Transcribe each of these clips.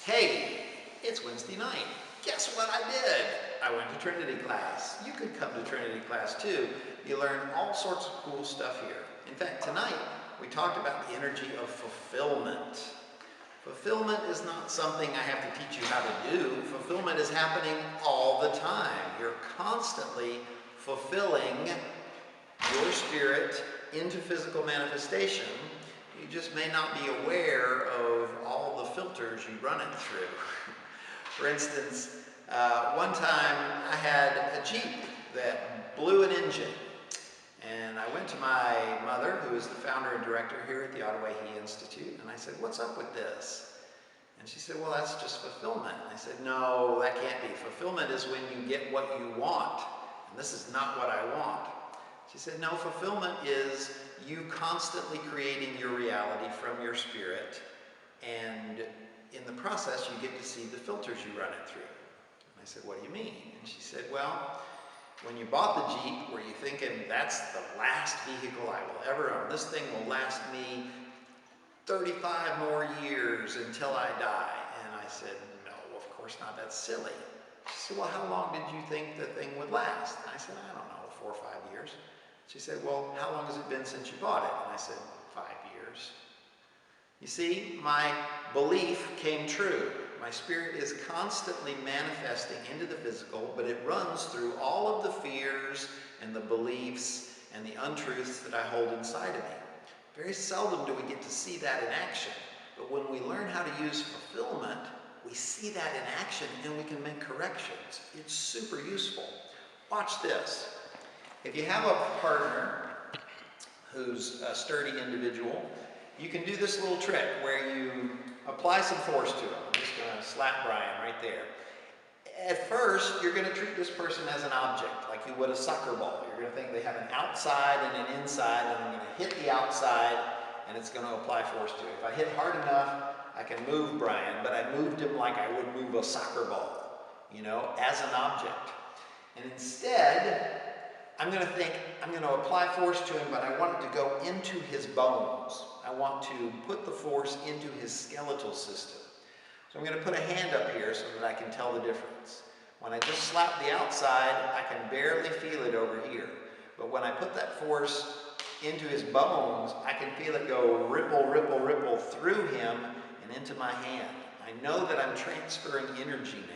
Hey, it's Wednesday night. Guess what I did? I went to Trinity class. You could come to Trinity class too. You learn all sorts of cool stuff here. In fact, tonight we talked about the energy of fulfillment. Fulfillment is not something I have to teach you how to do. Fulfillment is happening all the time. You're constantly fulfilling your spirit into physical manifestation. You just may not be aware of all the filters you run it through. For instance, one time I had a Jeep that blew an engine. And I went to my mother, who is the founder and director here at the Adawehi Institute, and I said, "What's up with this?" And she said, "Well, that's just fulfillment." And I said, "No, that can't be. Fulfillment is when you get what you want. And this is not what I want." She said, "No, fulfillment is you constantly creating your reality from your spirit, and in the process you get to see the filters you run it through." And I said, "What do you mean?" And she said, "Well, when you bought the Jeep, were you thinking, that's the last vehicle I will ever own? This thing will last me 35 more years until I die." And I said, "No, of course not. That's silly." She said, "Well, how long did you think the thing would last?" And I said, "I don't know, 4 or 5 years." She said, "Well, how long has it been since you bought it?" And I said, 5 years. You see, my belief came true. My spirit is constantly manifesting into the physical, but it runs through all of the fears and the beliefs and the untruths that I hold inside of me. Very seldom do we get to see that in action, but when we learn how to use fulfillment, we see that in action and we can make corrections. It's super useful. Watch this. If you have a partner who's a sturdy individual, you can do this little trick where you apply some force to him. I'm just going to slap Brian right there. At first, you're going to treat this person as an object, like you would a soccer ball. You're going to think they have an outside and an inside, and I'm going to hit the outside, and it's going to apply force to it. If I hit hard enough, I can move Brian, but I moved him like I would move a soccer ball, as an object. And instead, I'm going to think, I'm going to apply force to him, but I want it to go into his bones. I want to put the force into his skeletal system. So I'm going to put a hand up here so that I can tell the difference. When I just slap the outside, I can barely feel it over here. But when I put that force into his bones, I can feel it go ripple, ripple, ripple through him and into my hand. I know that I'm transferring energy now.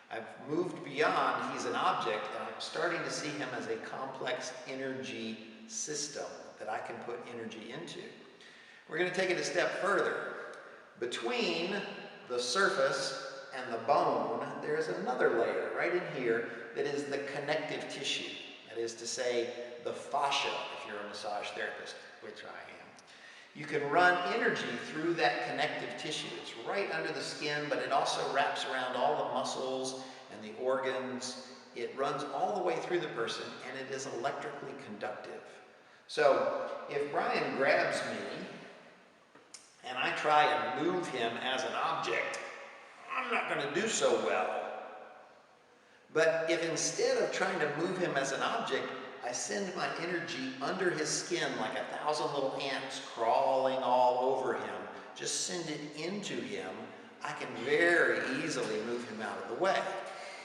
I've moved beyond he's an object, and I'm starting to see him as a complex energy system that I can put energy into. We're going to take it a step further. Between the surface and the bone, there's another layer right in here that is the connective tissue. That is to say, the fascia, if you're a massage therapist, which I am. You can run energy through that connective tissue. It's right under the skin, but it also wraps around all the muscles and the organs. It runs all the way through the person, and it is electrically conductive. So if Brian grabs me and I try and move him as an object, I'm not going to do so well. But if instead of trying to move him as an object, I send my energy under his skin like 1,000 little ants crawling all over him, just send it into him, I can very easily move him out of the way.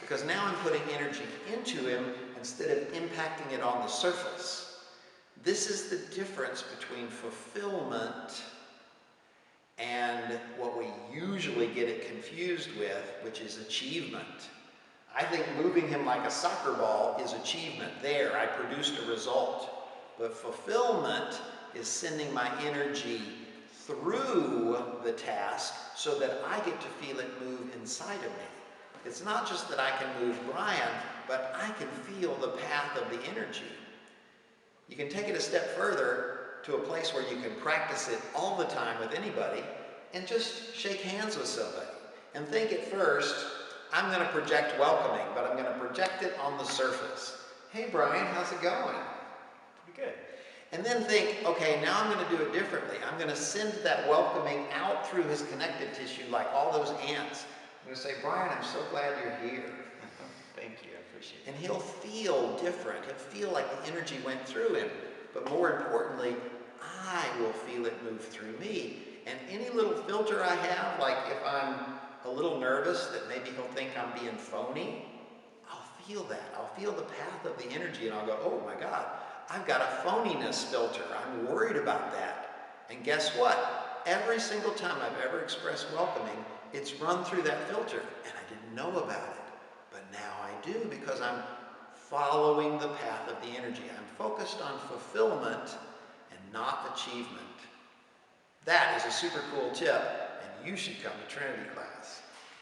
Because now I'm putting energy into him instead of impacting it on the surface. This is the difference between fulfillment and what we usually get it confused with, which is achievement. I think moving him like a soccer ball is achievement. There, I produced a result. But fulfillment is sending my energy through the task so that I get to feel it move inside of me. It's not just that I can move Brian, but I can feel the path of the energy. You can take it a step further to a place where you can practice it all the time with anybody and just shake hands with somebody. And think at first, I'm going to project welcoming, but I'm going to project it on the surface. "Hey Brian, how's it going?" Pretty good. And then think, okay, now I'm going to do it differently. I'm going to send that welcoming out through his connective tissue like all those ants. I'm going to say, "Brian, I'm so glad you're here." Thank you, I appreciate it. And he'll feel different. He'll feel like the energy went through him. But more importantly, I will feel it move through me. And any little filter I have, like if I'm a little nervous that maybe he'll think I'm being phony, I'll feel that. I'll feel the path of the energy and I'll go, oh my God, I've got a phoniness filter. I'm worried about that. And guess what? Every single time I've ever expressed welcoming, it's run through that filter. And I didn't know about it. But now I do because I'm following the path of the energy. I'm focused on fulfillment and not achievement. That is a super cool tip, and you should come to Trinity class.